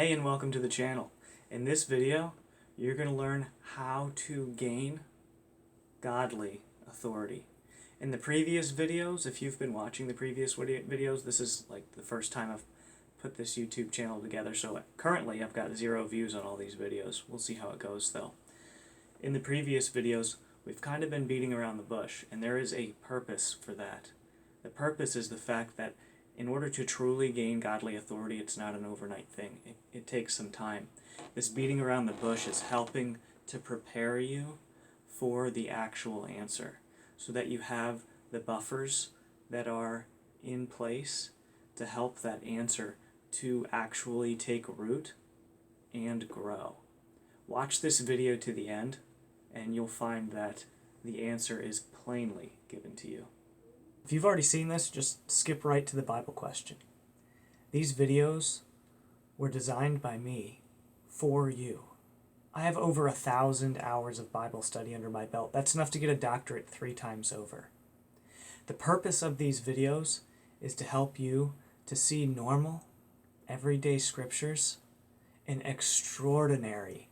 Hey, and welcome to the channel. In this video, you're going to learn how to gain godly authority. In the previous videos, if you've been watching the previous videos, this is like the first time I've put this YouTube channel together, so currently I've got 0 views on all these videos. We'll see how it goes though. In the previous videos, we've kind of been beating around the bush, and there is a purpose for that. The purpose is the fact that in order to truly gain godly authority, it's not an overnight thing. It takes some time. This beating around the bush is helping to prepare you for the actual answer, so that you have the buffers that are in place to help that answer to actually take root and grow. Watch this video to the end, and you'll find that the answer is plainly given to you. If you've already seen this, just skip right to the Bible question. These videos were designed by me for you. I have over 1,000 hours of Bible study under my belt. That's enough to get a doctorate 3 times over. The purpose of these videos is to help you to see normal, everyday scriptures in extraordinary,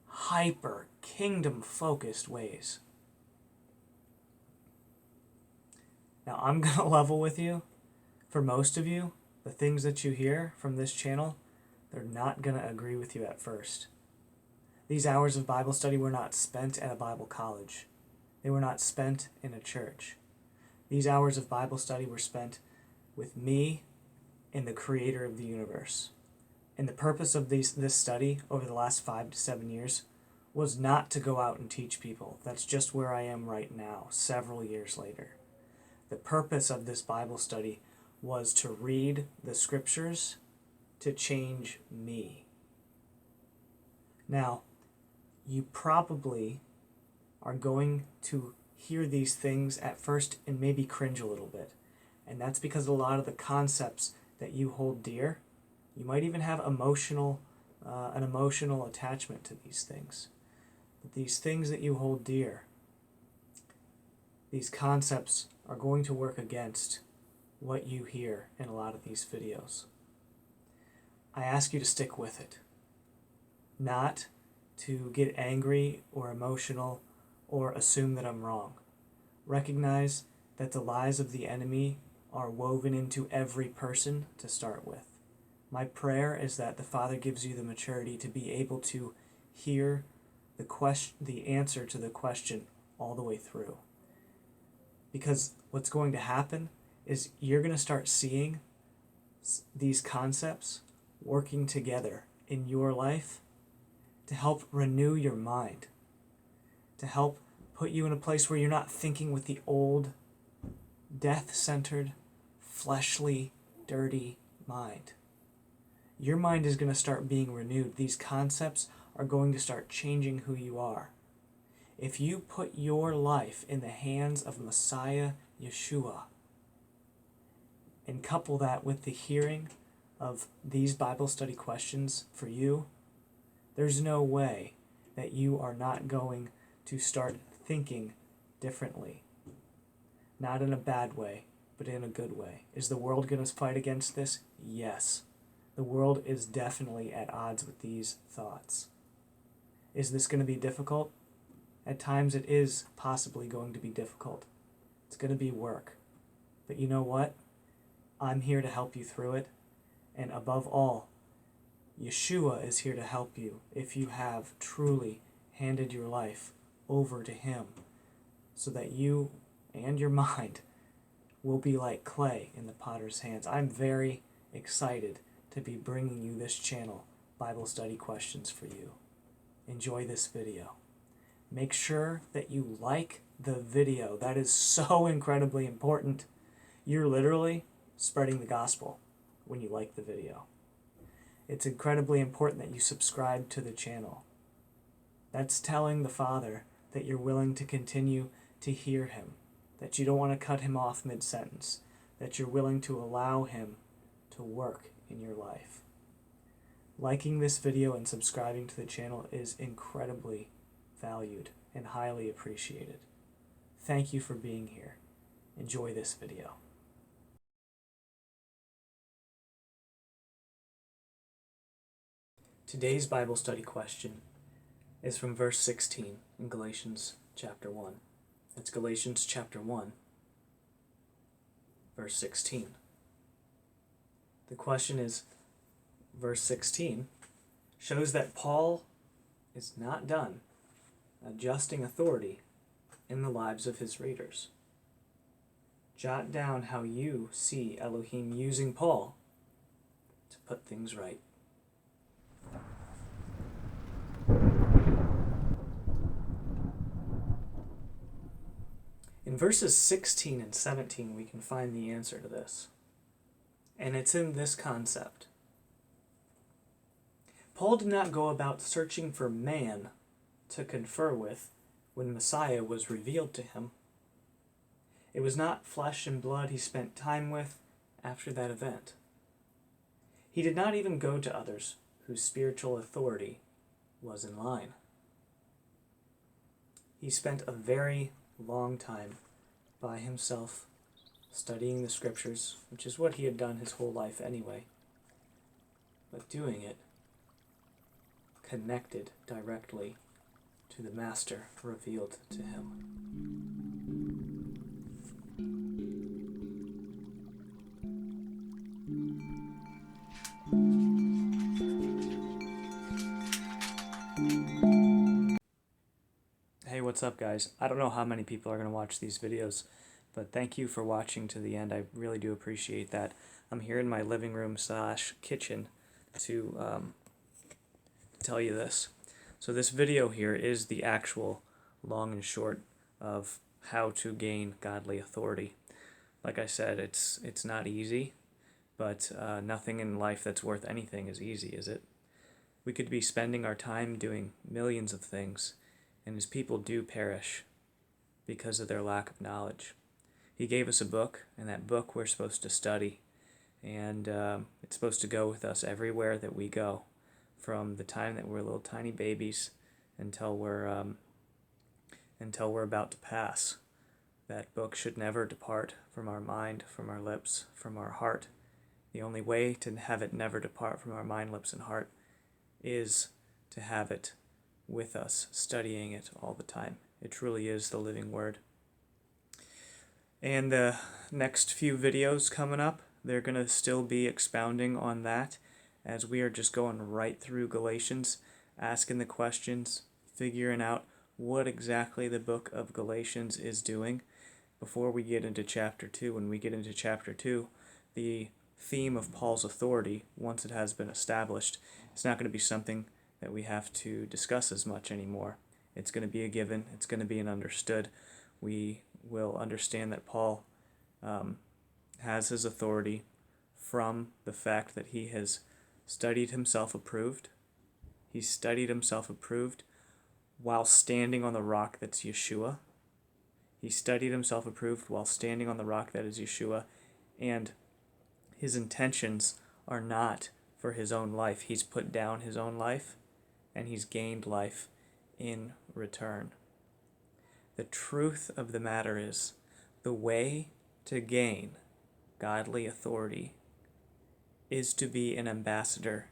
hyper, kingdom-focused ways. Now, I'm going to level with you. For most of you, the things that you hear from this channel, they're not going to agree with you at first. These hours of Bible study were not spent at a Bible college. They were not spent in a church. These hours of Bible study were spent with me and the Creator of the universe. And the purpose of this study over the last 5 to 7 years was not to go out and teach people. That's just where I am right now, several years later. The purpose of this Bible study was to read the scriptures to change me. Now, you probably are going to hear these things at first and maybe cringe a little bit. And that's because a lot of the concepts that you hold dear, you might even have an emotional attachment to these things. But these things that you hold dear, these concepts are going to work against what you hear in a lot of these videos. I ask you to stick with it. Not to get angry or emotional or assume that I'm wrong. Recognize that the lies of the enemy are woven into every person to start with. My prayer is that the Father gives you the maturity to be able to hear the answer to the question all the way through. Because what's going to happen is you're going to start seeing these concepts working together in your life to help renew your mind, to help put you in a place where you're not thinking with the old, death-centered, fleshly, dirty mind. Your mind is going to start being renewed. These concepts are going to start changing who you are. If you put your life in the hands of Messiah Yeshua and couple that with the hearing of these Bible study questions for you, there's no way that you are not going to start thinking differently. Not in a bad way, but in a good way. Is the world going to fight against this? Yes. The world is definitely at odds with these thoughts. Is this going to be difficult? At times it is possibly going to be difficult. It's going to be work. But you know what? I'm here to help you through it. And above all, Yeshua is here to help you if you have truly handed your life over to Him, so that you and your mind will be like clay in the potter's hands. I'm very excited to be bringing you this channel, Bible study questions for you. Enjoy this video. Make sure that you like the video. That is so incredibly important. You're literally spreading the gospel when you like the video. It's incredibly important that you subscribe to the channel. That's telling the Father that you're willing to continue to hear Him, that you don't want to cut Him off mid-sentence, that you're willing to allow Him to work in your life. Liking this video and subscribing to the channel is incredibly valued and highly appreciated. Thank you for being here. Enjoy this video. Today's Bible study question is from verse 16 in Galatians chapter 1. That's Galatians chapter 1, verse 16. The question is, verse 16 shows that Paul is not done adjusting authority in the lives of his readers. Jot down how you see Elohim using Paul to put things right. In verses 16 and 17, we can find the answer to this. And it's in this concept. Paul did not go about searching for man to confer with when Messiah was revealed to him. It was not flesh and blood he spent time with after that event. He did not even go to others whose spiritual authority was in line. He spent a very long time by himself studying the scriptures, which is what he had done his whole life anyway, but doing it connected directly to the Master revealed to him. Hey, what's up, guys? I don't know how many people are going to watch these videos, but thank you for watching to the end. I really do appreciate that. I'm here in my living room / kitchen to tell you this. So this video here is the actual long and short of how to gain godly authority. Like I said, it's not easy, but nothing in life that's worth anything is easy, is it? We could be spending our time doing millions of things, and his people do perish because of their lack of knowledge. He gave us a book, and that book we're supposed to study, and it's supposed to go with us everywhere that we go, from the time that we're little tiny babies until we're about to pass. That book should never depart from our mind, from our lips, from our heart. The only way to have it never depart from our mind, lips, and heart is to have it with us, studying it all the time. It truly is the living word. And the next few videos coming up, they're going to still be expounding on that, as we are just going right through Galatians, asking the questions, figuring out what exactly the book of Galatians is doing before we get into chapter 2. When we get into chapter 2, the theme of Paul's authority, once it has been established, it's not going to be something that we have to discuss as much anymore. It's going to be a given. It's going to be an understood. We will understand that Paul has his authority from the fact that he has studied himself approved. He studied himself approved while standing on the rock that's Yeshua. He studied himself approved while standing on the rock that is Yeshua, and his intentions are not for his own life. He's put down his own life, and he's gained life in return. The truth of the matter is, the way to gain godly authority is to be an ambassador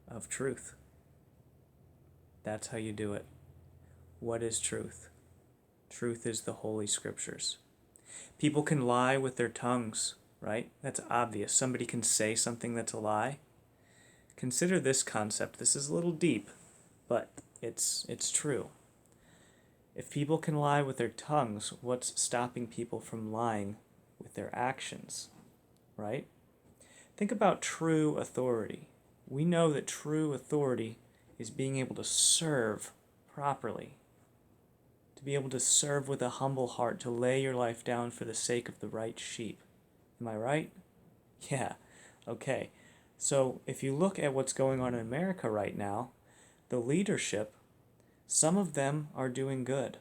of truth. That's how you do it. What is truth? Truth is the Holy Scriptures. People can lie with their tongues, right? That's obvious. Somebody can say something that's a lie. Consider this concept. This is a little deep, but it's true. If people can lie with their tongues, what's stopping people from lying with their actions, right? Think about true authority. We know that true authority is being able to serve properly, to be able to serve with a humble heart, to lay your life down for the sake of the right sheep. Am I right? Yeah. Okay. So if you look at what's going on in America right now, the leadership, some of them are doing good,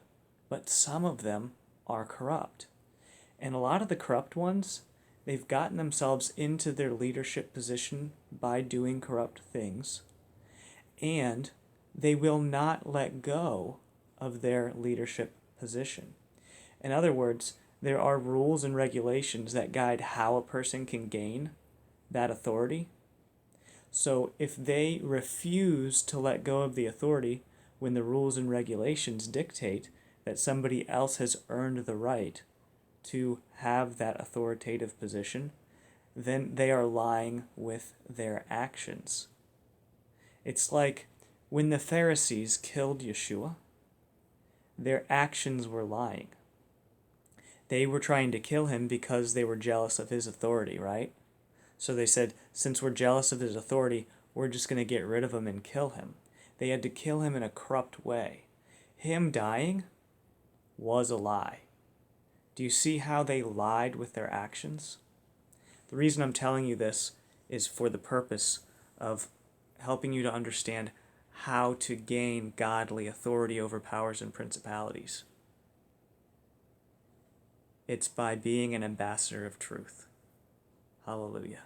but some of them are corrupt. And a lot of the corrupt ones, they've gotten themselves into their leadership position by doing corrupt things, and they will not let go of their leadership position. In other words, there are rules and regulations that guide how a person can gain that authority. So if they refuse to let go of the authority when the rules and regulations dictate that somebody else has earned the right to have that authoritative position, then they are lying with their actions. It's like when the Pharisees killed Yeshua, their actions were lying. They were trying to kill him because they were jealous of his authority, right? So they said, since we're jealous of his authority, we're just going to get rid of him and kill him. They had to kill him in a corrupt way. Him dying was a lie. Do you see how they lied with their actions? The reason I'm telling you this is for the purpose of helping you to understand how to gain godly authority over powers and principalities. It's by being an ambassador of truth. Hallelujah.